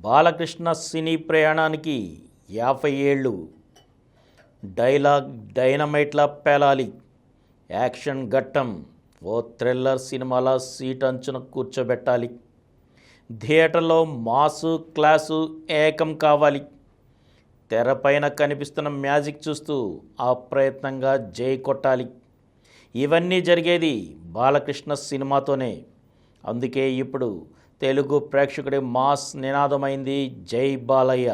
బాలకృష్ణ సినీ ప్రయాణానికి 50 ఏళ్ళు. Dialogue డైనమైట్లా పేలాలి. Action ఘట్టం ఓ థ్రిల్లర్ సినిమాలా సీట్ అంచున కూర్చోబెట్టాలి. థియేటర్లో మాసు క్లాసు ఏకం కావాలి. తెరపైన కనిపిస్తున్న మ్యాజిక్ చూస్తూ అప్రయత్నంగా జై కొట్టాలి. ఇవన్నీ జరిగేది బాలకృష్ణ సినిమాతోనే. అందుకే ఇప్పుడు తెలుగు ప్రేక్షకుడి మాస్ నినాదమైంది జై బాలయ్య.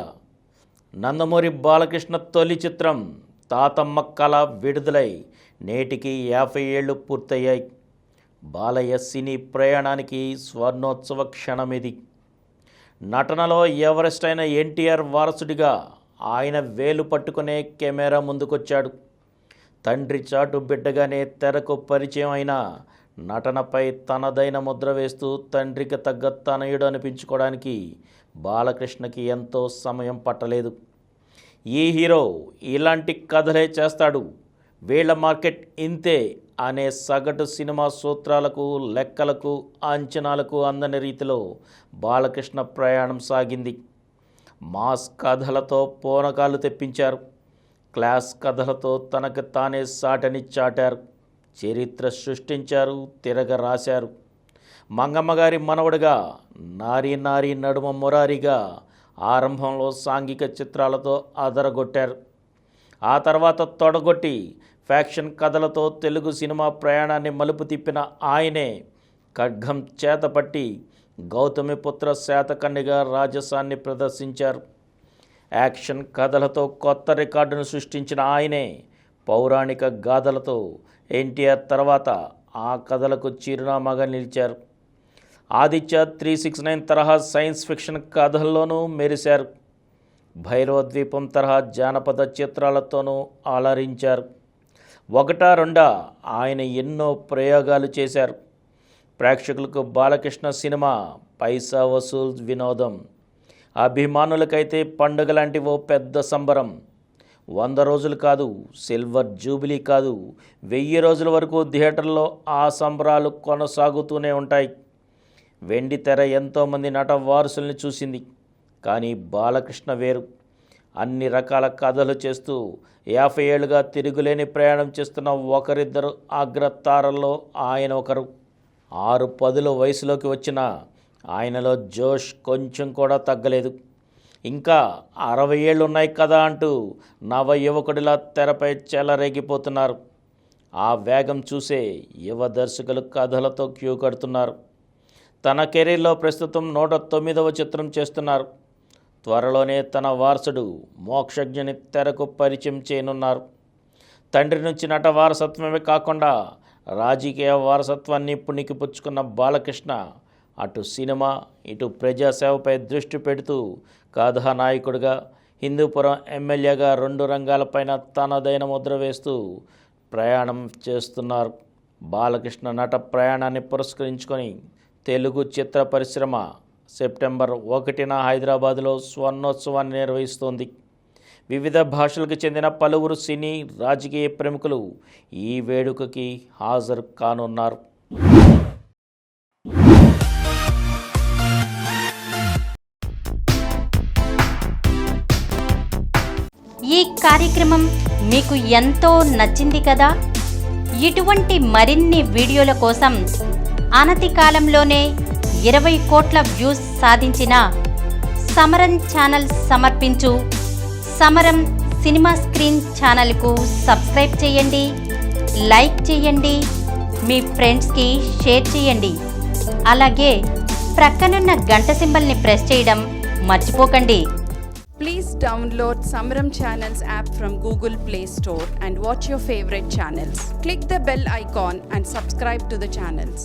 నందమూరి బాలకృష్ణ తొలి చిత్రం తాతమ్మ కళ విడుదలై నేటికి 50 ఏళ్ళు పూర్తయ్యాయి. బాలయ్య సినీ ప్రయాణానికి స్వర్ణోత్సవ క్షణమిది. నటనలో ఎవరెస్ట్ అయిన ఎన్టీఆర్ వారసుడిగా ఆయన వేలు పట్టుకునే కెమెరా ముందుకొచ్చాడు. తండ్రి చాటు బిడ్డగానే తెరకు పరిచయం అయిన నటనపై తనదైన ముద్ర వేస్తూ తండ్రికి తగ్గ తనయుడు అనిపించుకోవడానికి బాలకృష్ణకి ఎంతో సమయం పట్టలేదు. ఈ హీరో ఇలాంటి కథలే చేస్తాడు, వీళ్ళ మార్కెట్ ఇంతే అనే సగటు సినిమా సూత్రాలకు, లెక్కలకు, అంచనాలకు అందని రీతిలో బాలకృష్ణ ప్రయాణం సాగింది. మాస్ కథలతో పూనకాలు తెప్పించారు. క్లాస్ కథలతో తనకు తానే సాటని చాటారు. చరిత్ర సృష్టించారు, తిరగ రాశారు. మంగమ్మగారి మనవడుగా, నారీ నారీ నడుమ మురారిగా ఆరంభంలో సాంఘిక చిత్రాలతో అదరగొట్టారు. ఆ తర్వాత తొడగొట్టి ఫ్యాక్షన్ కథలతో తెలుగు సినిమా ప్రయాణాన్ని మలుపు తిప్పిన ఆయనే ఖడ్గం చేతపట్టి గౌతమిపుత్ర శాతకన్నిగా రాజసాన్ని ప్రదర్శించారు. యాక్షన్ కథలతో కొత్త రికార్డును సృష్టించిన ఆయనే పౌరాణిక గాథలతో ఎన్టీఆర్ తర్వాత ఆ కథలకు చిరునామాగా నిలిచారు. ఆదిత్య 369 తరహా సైన్స్ ఫిక్షన్ కథల్లోనూ మెరిశారు. భైరవ ద్వీపం తరహా జానపద చిత్రాలతోనూ అలరించారు. ఒకటా రెండా ఆయన ఎన్నో ప్రయోగాలు చేశారు. ప్రేక్షకులకు బాలకృష్ణ సినిమా పైసా వసూల్ వినోదం, అభిమానులకైతే పండుగ లాంటి ఓ పెద్ద సంబరం. 100 రోజులు కాదు, సిల్వర్ జూబిలీ కాదు, 1000 రోజుల వరకు థియేటర్లో ఆ సంబరాలు కొనసాగుతూనే ఉంటాయి. వెండి తెర ఎంతోమంది నట వారసుల్ని చూసింది. కానీ బాలకృష్ణ వేరు. అన్ని రకాల కథలు చేస్తూ 50 ఏళ్ళుగా తిరుగులేని ప్రయాణం చేస్తున్న ఒకరిద్దరు అగ్రతారల్లో ఆయన ఒకరు. 6 వయసులోకి వచ్చిన ఆయనలో జోష్ కొంచెం కూడా తగ్గలేదు. ఇంకా 60 ఏళ్ళు ఉన్నాయి కదా అంటూ నవ యువకుడిలా తెరపై చెలరేగిపోతున్నారు. ఆ వేగం చూసే యువ దర్శకులు కథలతో క్యూ కడుతున్నారు. తన కెరీర్లో ప్రస్తుతం 109వ చిత్రం చేస్తున్నారు. త్వరలోనే తన వారసుడు మోక్షజ్ఞని తెరకు పరిచయం చేయనున్నారు. తండ్రి నుంచి నట వారసత్వమే కాకుండా రాజకీయ వారసత్వాన్ని పుణికిపుచ్చుకున్న బాలకృష్ణ అటు సినిమా, ఇటు ప్రజాసేవపై దృష్టి పెడుతూ కథానాయకుడిగా, హిందూపురం ఎమ్మెల్యేగా 2 రంగాలపైన తనదైన ముద్ర వేస్తూ ప్రయాణం చేస్తున్నారు. బాలకృష్ణ నట ప్రయాణాన్ని పురస్కరించుకొని తెలుగు చిత్ర పరిశ్రమ సెప్టెంబర్ 1న హైదరాబాదులో స్వర్ణోత్సవాన్ని నిర్వహిస్తోంది. వివిధ భాషలకు చెందిన పలువురు సినీ, రాజకీయ ప్రముఖులు ఈ వేడుకకి హాజరు కానున్నారు. ఈ కార్యక్రమం మీకు ఎంతో నచ్చింది కదా? ఇటువంటి మరిన్ని వీడియోల కోసం అనతి కాలంలోనే 20 కోట్ల వ్యూస్ సాధించిన సమరం ఛానల్ సమర్పించు సమరం సినిమా స్క్రీన్ ఛానల్కు సబ్స్క్రైబ్ చేయండి, లైక్ చేయండి, మీ ఫ్రెండ్స్కి షేర్ చేయండి. అలాగే ప్రక్కనున్న గంట సింబల్ని ప్రెస్ చేయడం మర్చిపోకండి. Please download Samaram Channels app from Google Play Store and watch your favorite channels. Click the bell icon and subscribe to the channels.